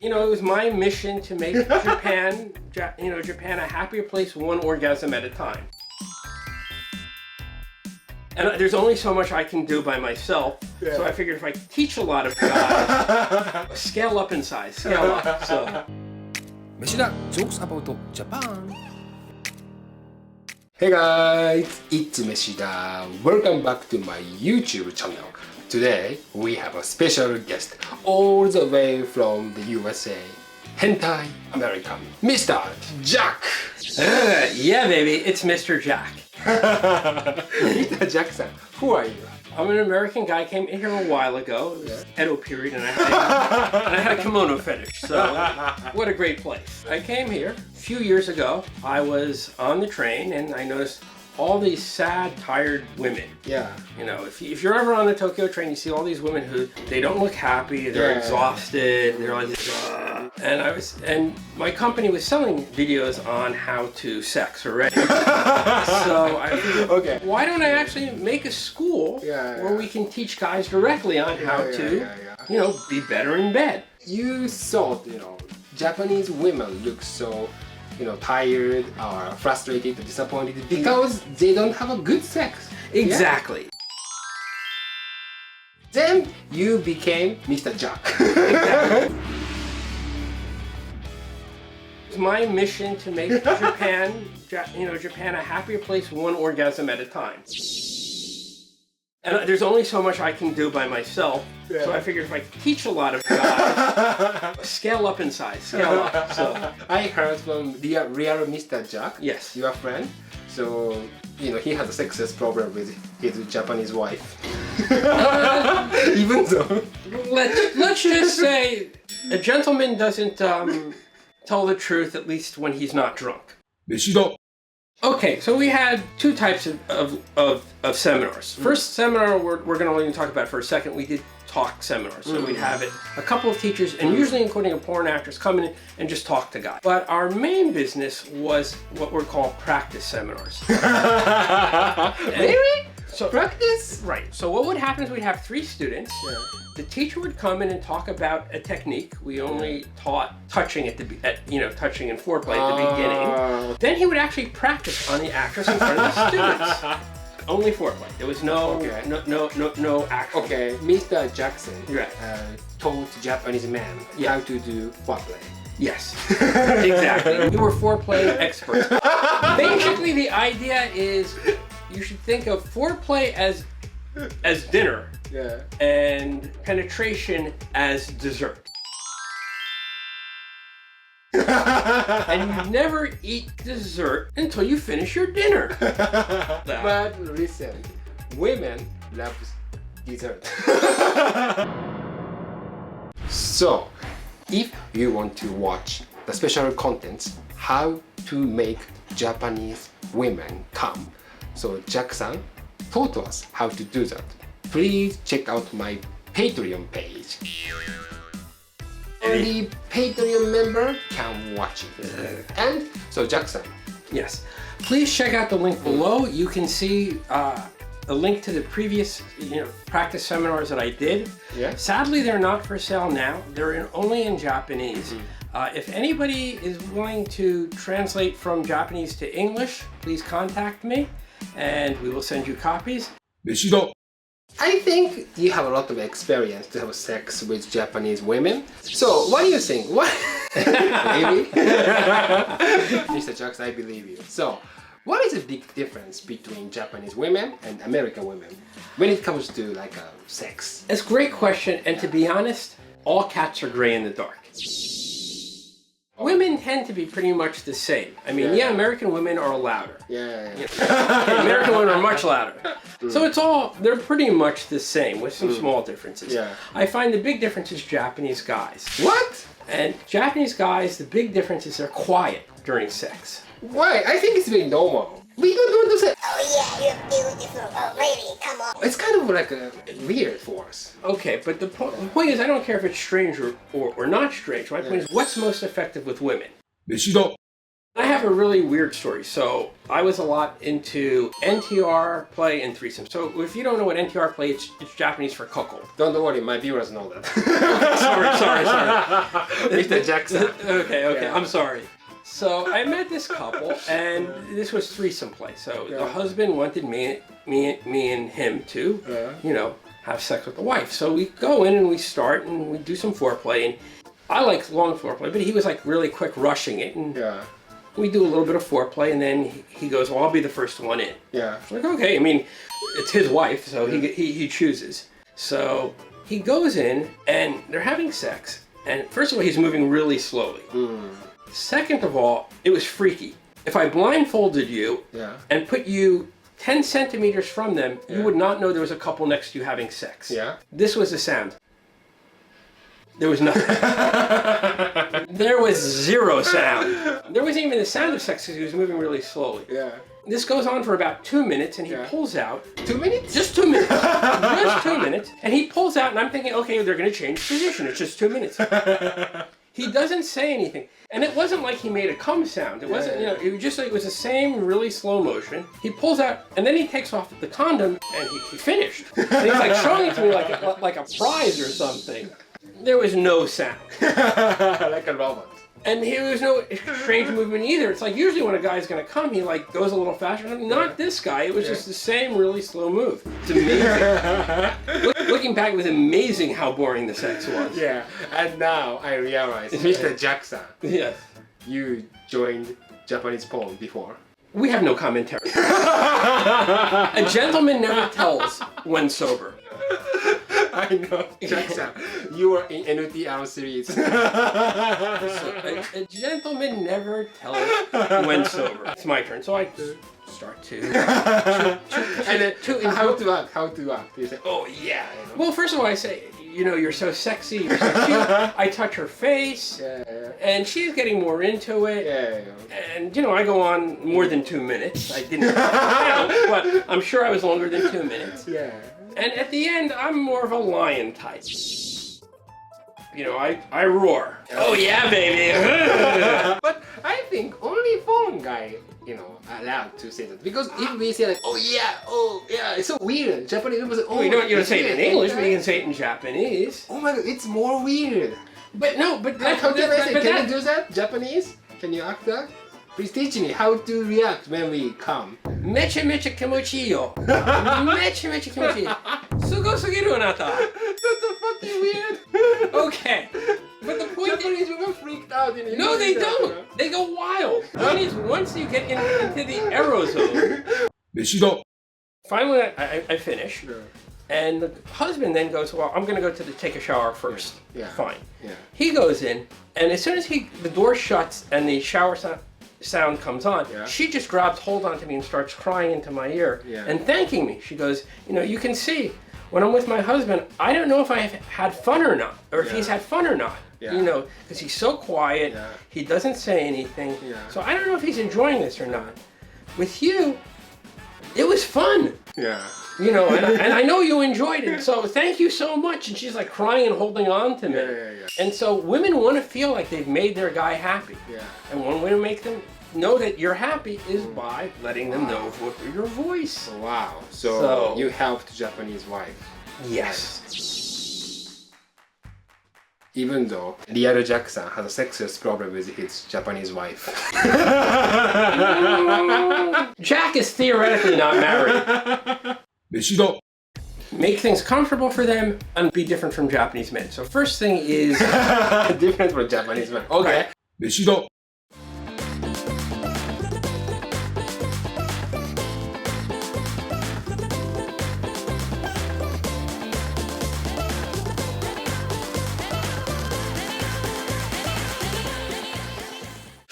You know, it was my mission to make Japan a happier place, one orgasm at a time. And there's only so much I can do by myself, so I figured if I teach a lot of guys, scale up in size, scale up. So. Meshida jokes about Japan. Hey guys, it's Meshida. Welcome back to my YouTube channel. Today we have a special guest all the way from the USA. Hentai American, Mr. Jack. Yeah, baby, it's Mr. Jack. Mr. Jack-san, who are you? I'm an American guy, came in here a while ago, Edo period, and I had a kimono fetish, so what a great place. I came here a few years ago. I was on the train and I noticed all these sad, tired women. Yeah. You know, if you're ever on the Tokyo train, you see all these women who, they don't look happy, they're exhausted, they're like, and my company was selling videos on how to sex already. So I figured, why don't I actually make a school where we can teach guys directly on how to, you know, be better in bed. You thought, Japanese women look so, tired or frustrated, disappointed because they don't have a good sex. Exactly. Then you became Mr. Jack. Exactly. It's my mission to make Japan a happier place, one orgasm at a time. And there's only so much I can do by myself, so I figured if I teach a lot of guys, scale up in size, scale up. So I heard from real Mr. Jack, yes, your friend. So he has a success problem with his Japanese wife. Even though, let's just say a gentleman doesn't tell the truth, at least when he's not drunk. Meshida. Okay, so we had two types of seminars. First seminar we're going to only talk about for a second. We did talk seminars. So we'd have a couple of teachers, and usually including a porn actress, come in and just talk to guys. But our main business was what we're called practice seminars. Really? So, practice? Right. So what would happen is we'd have 3 students. The teacher would come in and talk about a technique. We only taught touching touching and foreplay at the beginning. Then he would actually practice on the actress in front of the students. Only foreplay. There was no action. Okay, Mr. Jackson Right. taught Japanese men how to do foreplay. Yes, exactly. We were foreplay experts. Basically, the idea is you should think of foreplay as dinner. And penetration as dessert. And you never eat dessert until you finish your dinner. But listen, women love dessert. So, if you want to watch the special contents, how to make Japanese women come, so Jack-san taught us how to do that. Please check out my Patreon page. Only Patreon member can watch it. And so Jackson. Yes. Please check out the link below. You can see a link to the previous practice seminars that I did. Sadly, they're not for sale now. They're only in Japanese. If anybody is willing to translate from Japanese to English, please contact me and we will send you copies. Meshida. I think you have a lot of experience to have sex with Japanese women. So what do you think? What? Maybe? Mr. Jackson, I believe you. So, what is the big difference between Japanese women and American women when it comes to sex? It's a great question, and to be honest, all cats are gray in the dark. Women tend to be pretty much the same. I mean, American women are louder. American women are much louder. So they're pretty much the same with some small differences. I find the big difference is Japanese guys. What? And Japanese guys, the big difference is they're quiet during sex. Why? I think it's very normal. We don't want to say, oh yeah, you're beautiful, oh really, come on. It's kind of weird for us. Okay, but the point is I don't care if it's strange or not strange. My point is what's most effective with women? Meshida. I have a really weird story. So I was a lot into NTR play and threesome. So if you don't know what NTR play, it's Japanese for cuckold. Don't worry, my viewers know that. Sorry. Mr. Jackson. Okay, Yeah. I'm sorry. So I met this couple, and this was threesome play. So the husband wanted me and him to, have sex with the wife. So we go in and we start and we do some foreplay. And I like long foreplay, but he was like really quick rushing it. And we do a little bit of foreplay, and then he goes, "Well, I'll be the first one in." Yeah. I'm like, okay. I mean, it's his wife, so he chooses. So he goes in, and they're having sex. And first of all, he's moving really slowly. Second of all, it was freaky. If I blindfolded you and put you 10 centimeters from them, you would not know there was a couple next to you having sex. Yeah. This was the sound. There was nothing. There was zero sound. There wasn't even the sound of sex because he was moving really slowly. Yeah. This goes on for about 2 minutes, and he pulls out. 2 minutes? Just 2 minutes. Just 2 minutes. And he pulls out, and I'm thinking, okay, they're going to change position. It's just 2 minutes. He doesn't say anything. And it wasn't like he made a cum sound. It wasn't, it was just like, it was the same really slow motion. He pulls out, and then he takes off the condom, and he finished. And he's like showing it to me like a prize or something. There was no sound. Like a robot. And there was no strange movement either. It's like usually when a guy's gonna come, he like goes a little faster. Not this guy. It was just the same really slow move. It's amazing. Looking back, it was amazing how boring the sex was. Yeah. And now I realize, Mr. Jackson, Yes. you joined Japanese porn before. We have no commentary. A gentleman never tells when sober. I know, Jackson. You were in NTR series. A gentleman never tells when sober. It's my turn, so I start to. And then, how to act? You say, oh yeah. Well, first of all, I say, you're so sexy, you're so cute. I touch her face, and she's getting more into it. And I go on more than 2 minutes. I didn't count, but I'm sure I was longer than 2 minutes. Yeah. And at the end, I'm more of a lion type. I roar. Oh yeah, baby. But I think only foreign guy, allowed to say that. Because if we say like, oh yeah, it's so weird. Japanese people say, oh, you don't say it in English, but you can say it in Japanese. Oh my god, it's more weird. But no, but How can I say? Can you do that? Japanese? Can you act that? Please teach me how to react when we come. Mecha mecha kimochi yo. Mecha mecha kimochi. Sugo sugiru anata. That's so fucking weird. Okay. But the point Japanese women freaked out. No, they don't. They go wild. Once you get into the aerozone. Meshida. Finally, I finish. And the husband then goes, well, I'm going to go take a shower first. Yeah. Fine. Yeah. He goes in, and as soon as the door shuts and the shower sound comes on, she just grabs hold onto me and starts crying into my ear and thanking me. She goes, you can see, when I'm with my husband, I don't know if I've had fun or not, or if he's had fun or not. Because he's so quiet, he doesn't say anything. So I don't know if he's enjoying this or not. With you, it was fun. Yeah. And I know you enjoyed it, so thank you so much. And she's like crying and holding on to me. And so women want to feel like they've made their guy happy. And one way to make them know that you're happy is by letting them know through your voice. Wow. So you helped Japanese wife. Yes. Even though Real Jackson has a sexual problem with his Japanese wife. Jack is theoretically not married. Meshida. Make things comfortable for them and be different from Japanese men. So first thing is Different from Japanese men. Okay. Meshida.